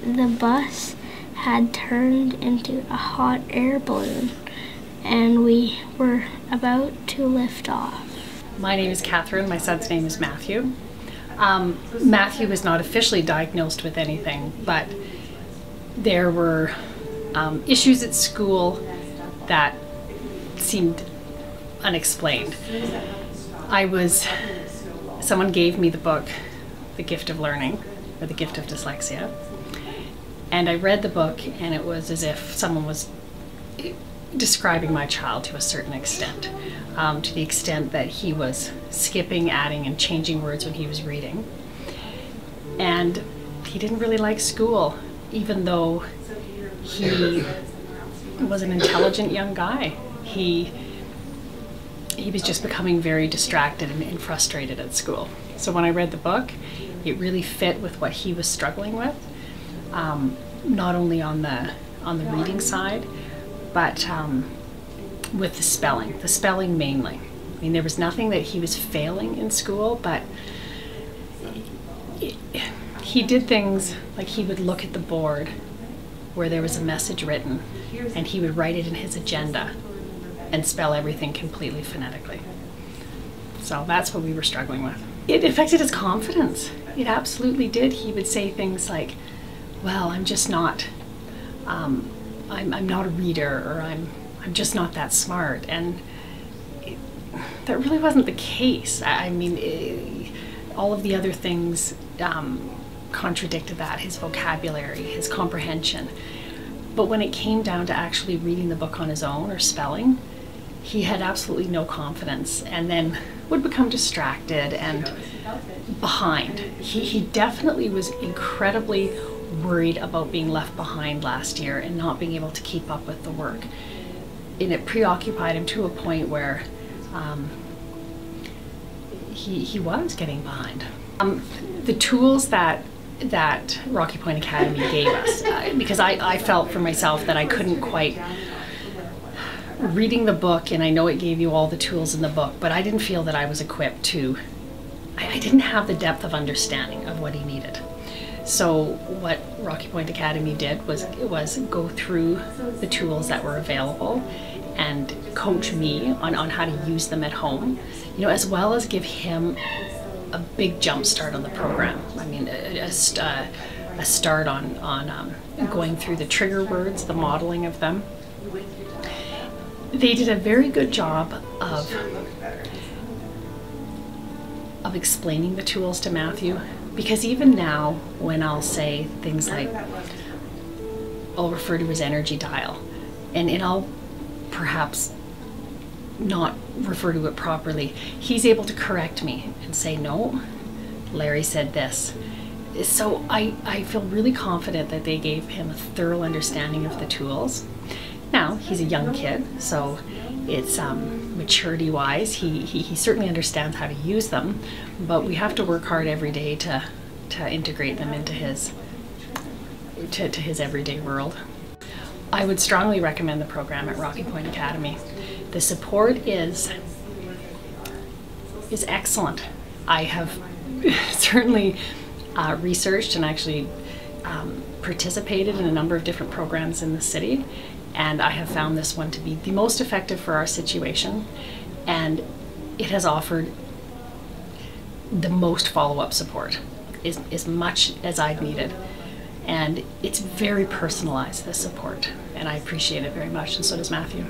the bus had turned into a hot air balloon and we were about to lift off. My name is Catherine, my son's name is Matthew. Matthew was not officially diagnosed with anything, but there were issues at school that seemed unexplained. Someone gave me the book, The Gift of Learning, or The Gift of Dyslexia, and I read the book and it was as if someone was describing my child to a certain extent, to the extent that he was skipping, adding, and changing words when he was reading. And he didn't really like school, even though he was an intelligent young guy. He was just becoming very distracted and frustrated at school. So when I read the book, it really fit with what he was struggling with, not only on the reading side, but with the spelling mainly. I mean, there was nothing that he was failing in school, but he did things like he would look at the board where there was a message written and he would write it in his agenda and spell everything completely phonetically. So that's what we were struggling with. It affected his confidence. It absolutely did. He would say things like, well, I'm just not, I'm not a reader, or I'm just not that smart. And that really wasn't the case. I mean, all of the other things contradicted that, his vocabulary, his comprehension. But when it came down to actually reading the book on his own or spelling, he had absolutely no confidence and then would become distracted and behind. He definitely was incredibly worried about being left behind last year and not being able to keep up with the work. And it preoccupied him to a point where he was getting behind. The tools that Rocky Point Academy gave us, because I felt for myself that I couldn't quite, reading the book, and I know it gave you all the tools in the book, but I didn't feel that I was equipped to, I didn't have the depth of understanding of what he needed. So what Rocky Point Academy did was go through the tools that were available and coach me on how to use them at home, you know, as well as give him a big jump start on the program. I mean, a start on going through the trigger words, the modeling of them. They did a very good job of explaining the tools to Matthew, because even now when I'll say things like, I'll refer to his energy dial, and I'll perhaps not refer to it properly, he's able to correct me and say, no, Larry said this. So I feel really confident that they gave him a thorough understanding of the tools. Now, he's a young kid, so it's maturity-wise, he certainly understands how to use them, but we have to work hard every day to integrate them into his everyday world. I would strongly recommend the program at Rocky Point Academy. The support is excellent. I have certainly researched and actually participated in a number of different programs in the city, and I have found this one to be the most effective for our situation, and it has offered the most follow-up support, as much as I've needed. And it's very personalized, this support, and I appreciate it very much, and so does Matthew.